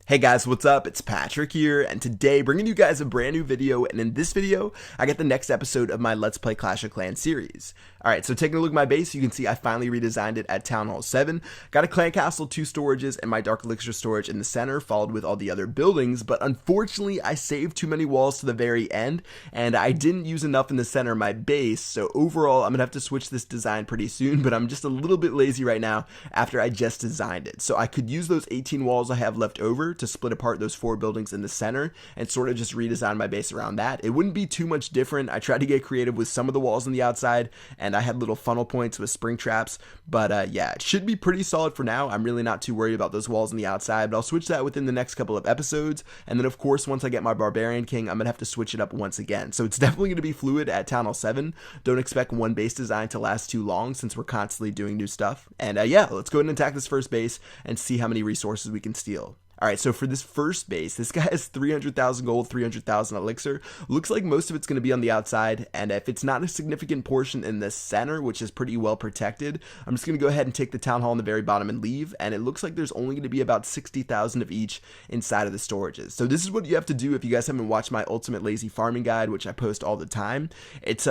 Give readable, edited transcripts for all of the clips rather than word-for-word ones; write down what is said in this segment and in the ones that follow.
Hey guys, what's up? It's Patrick here, and today bringing you guys a brand new video, and in this video, I got the next episode of my Let's Play Clash of Clans series. Alright, so taking a look at my base, you can see I finally redesigned it at Town Hall 7. Got a Clan Castle, 2 storages, and my Dark Elixir storage in the center, followed with all the other buildings, but unfortunately, I saved too many walls to the very end, and I didn't use enough in the center of my base, so overall, I'm gonna have to switch this design pretty soon, but I'm just a little bit lazy right now after I just designed it. So I could use those 18 walls I have left over to split apart those 4 buildings in the center and sort of just redesign my base around that. It wouldn't be too much different. I tried to get creative with some of the walls on the outside, and I had little funnel points with spring traps, but yeah, it should be pretty solid for now. I'm really not too worried about those walls on the outside, but I'll switch that within the next couple of episodes, and then of course once I get my Barbarian King, I'm gonna have to switch it up once again. So it's definitely gonna be fluid at Town Hall 7. Don't expect one base design to last too long since we're constantly doing new stuff. And yeah, let's go ahead and attack this first base and see how many resources we can steal. Alright, so for this first base, this guy has 300,000 gold, 300,000 elixir. Looks like most of it's going to be on the outside, and if it's not a significant portion in the center, which is pretty well protected, I'm just going to go ahead and take the town hall in the very bottom and leave, and it looks like there's only going to be about 60,000 of each inside of the storages. So this is what you have to do if you guys haven't watched my Ultimate Lazy Farming Guide, which I post all the time. It's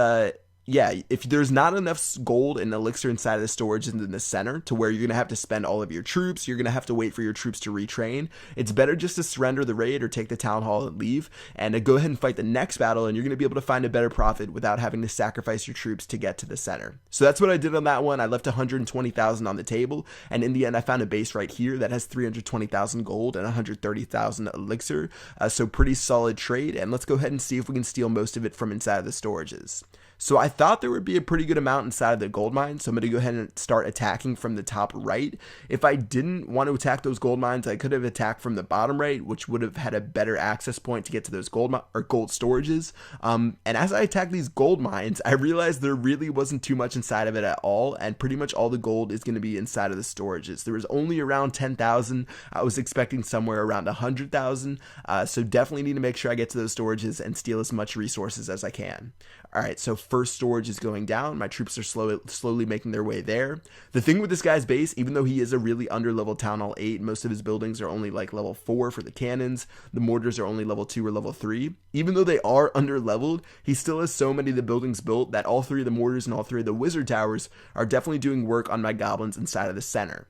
yeah, if there's not enough gold and elixir inside of the storage in the center to where you're going to have to spend all of your troops, you're going to have to wait for your troops to retrain, it's better just to surrender the raid or take the town hall and leave, and go ahead and fight the next battle, and you're going to be able to find a better profit without having to sacrifice your troops to get to the center. So that's what I did on that one. I left 120,000 on the table, and in the end I found a base right here that has 320,000 gold and 130,000 elixir, so pretty solid trade, and let's go ahead and see if we can steal most of it from inside of the storages. So I thought there would be a pretty good amount inside of the gold mine, so I'm going to go ahead and start attacking from the top right. If I didn't want to attack those gold mines, I could have attacked from the bottom right, which would have had a better access point to get to those gold storages. And as I attacked these gold mines, I realized there really wasn't too much inside of it at all, and pretty much all the gold is going to be inside of the storages. There was only around 10,000. I was expecting somewhere around 100,000, so definitely need to make sure I get to those storages and steal as much resources as I can. Alright, so first storage is going down. My troops are slowly making their way there. The thing with this guy's base, even though he is a really under-level Town Hall 8, most of his buildings are only like level 4 for the cannons. The mortars are only level 2 or level 3. Even though they are under-leveled, he still has so many of the buildings built that all 3 of the mortars and all 3 of the wizard towers are definitely doing work on my goblins inside of the center.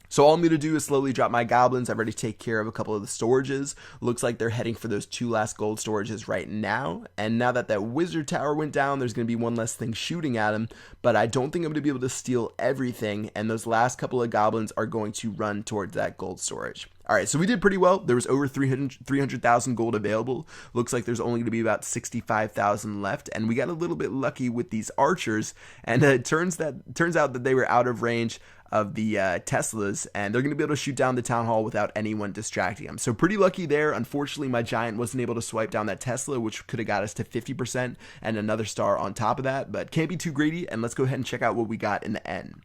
So all I'm going to do is slowly drop my goblins. I've already taken care of a couple of the storages. Looks like they're heading for those 2 last gold storages right now. And now that that wizard tower went down, there's going to be one less thing shooting at him. But I don't think I'm going to be able to steal everything. And those last couple of goblins are going to run towards that gold storage. Alright, so we did pretty well. There was over 300,000 gold available. Looks like there's only going to be about 65,000 left, and we got a little bit lucky with these archers, and it turns out that they were out of range of the Teslas, and they're going to be able to shoot down the town hall without anyone distracting them. So pretty lucky there. Unfortunately, my giant wasn't able to swipe down that Tesla, which could have got us to 50% and another star on top of that, but can't be too greedy, and let's go ahead and check out what we got in the end.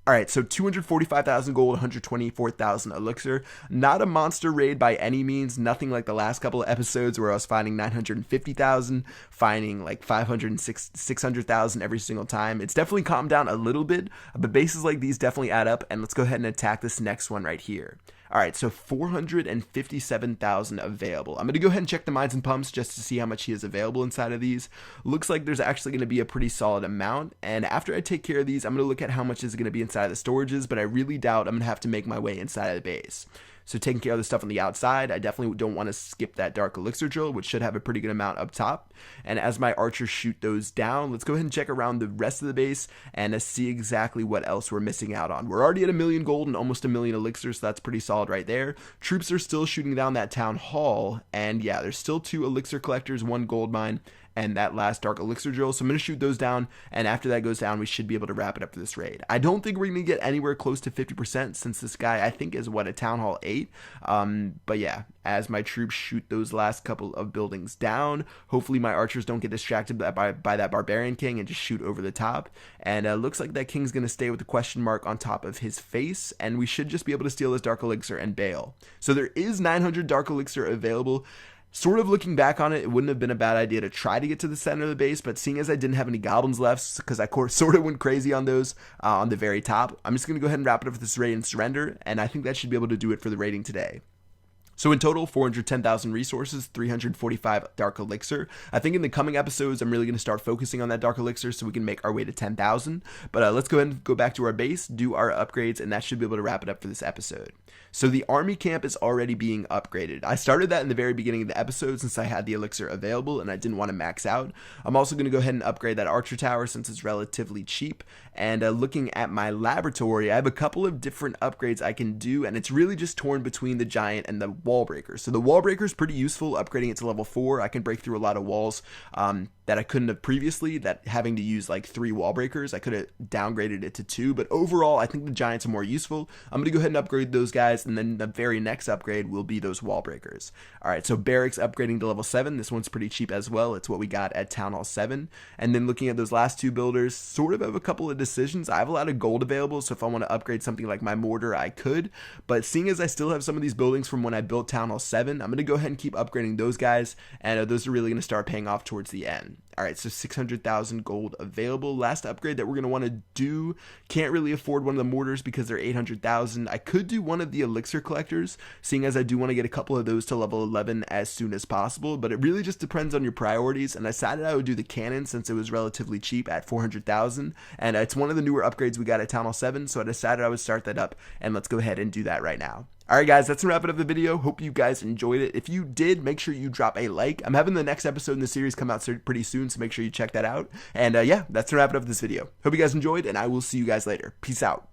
Alright, so 245,000 gold, 124,000 elixir. Not a monster raid by any means. Nothing like the last couple of episodes where I was finding 950,000, finding like 600,000 every single time. It's definitely calmed down a little bit, but bases like these definitely add up, and let's go ahead and attack this next one right here. Alright, so 457,000 available. I'm going to go ahead and check the mines and pumps just to see how much he is available inside of these. Looks like there's actually going to be a pretty solid amount, and after I take care of these, I'm going to look at how much is going to be inside of the storages, but I really doubt I'm going to have to make my way inside of the base. So taking care of the stuff on the outside, I definitely don't want to skip that Dark Elixir drill, which should have a pretty good amount up top. And as my archers shoot those down, let's go ahead and check around the rest of the base and see exactly what else we're missing out on. We're already at 1 million gold and almost 1 million elixir, so that's pretty solid right there. Troops are still shooting down that town hall, and yeah, there's still 2 elixir collectors, 1 gold mine, and that last Dark Elixir drill. So I'm going to shoot those down, and after that goes down, we should be able to wrap it up for this raid. I don't think we're going to get anywhere close to 50% since this guy, I think, is what, a Town Hall 8. But yeah, as my troops shoot those last couple of buildings down, hopefully my archers don't get distracted by that Barbarian King and just shoot over the top. And looks like that King's going to stay with the question mark on top of his face, and we should just be able to steal his Dark Elixir and bail. So there is 900 Dark Elixir available. Sort of looking back on it, it wouldn't have been a bad idea to try to get to the center of the base, but seeing as I didn't have any goblins left, because I sort of went crazy on those on the very top, I'm just going to go ahead and wrap it up with this raid and surrender, and I think that should be able to do it for the raiding today. So in total, 410,000 resources, 345 Dark Elixir. I think in the coming episodes, I'm really going to start focusing on that Dark Elixir so we can make our way to 10,000. But let's go ahead and go back to our base, do our upgrades, and that should be able to wrap it up for this episode. So the army camp is already being upgraded. I started that in the very beginning of the episode since I had the elixir available and I didn't want to max out. I'm also going to go ahead and upgrade that archer tower since it's relatively cheap. And looking at my laboratory, I have a couple of different upgrades I can do, and it's really just torn between the giant and the wall breaker. So the wall breaker is pretty useful. Upgrading it to level 4, I can break through a lot of walls that I couldn't have previously, that having to use like 3 wall breakers. I could have downgraded it to 2, but overall I think the giants are more useful. I'm going to go ahead and upgrade those guys, and then the very next upgrade will be those wall breakers. Alright, so barracks upgrading to level 7. This one's pretty cheap as well. It's what we got at Town Hall 7. And then looking at those last 2 builders, sort of have a couple of decisions. I have a lot of gold available, so if I want to upgrade something like my mortar, I could. But seeing as I still have some of these buildings from when I built Town Hall 7, I'm going to go ahead and keep upgrading those guys, and those are really going to start paying off towards the end. Alright, so 600,000 gold available. Last upgrade that we're going to want to do, can't really afford one of the mortars because they're 800,000. I could do one of the elixir collectors, seeing as I do want to get a couple of those to level 11 as soon as possible, but it really just depends on your priorities, and I decided I would do the cannon since it was relatively cheap at 400,000, and it's one of the newer upgrades we got at Town Hall 7, so I decided I would start that up, and let's go ahead and do that right now. Alright guys, that's gonna wrap it up the video. Hope you guys enjoyed it. If you did, make sure you drop a like. I'm having the next episode in the series come out pretty soon, so make sure you check that out. And yeah, that's gonna wrap it up this video. Hope you guys enjoyed, and I will see you guys later. Peace out.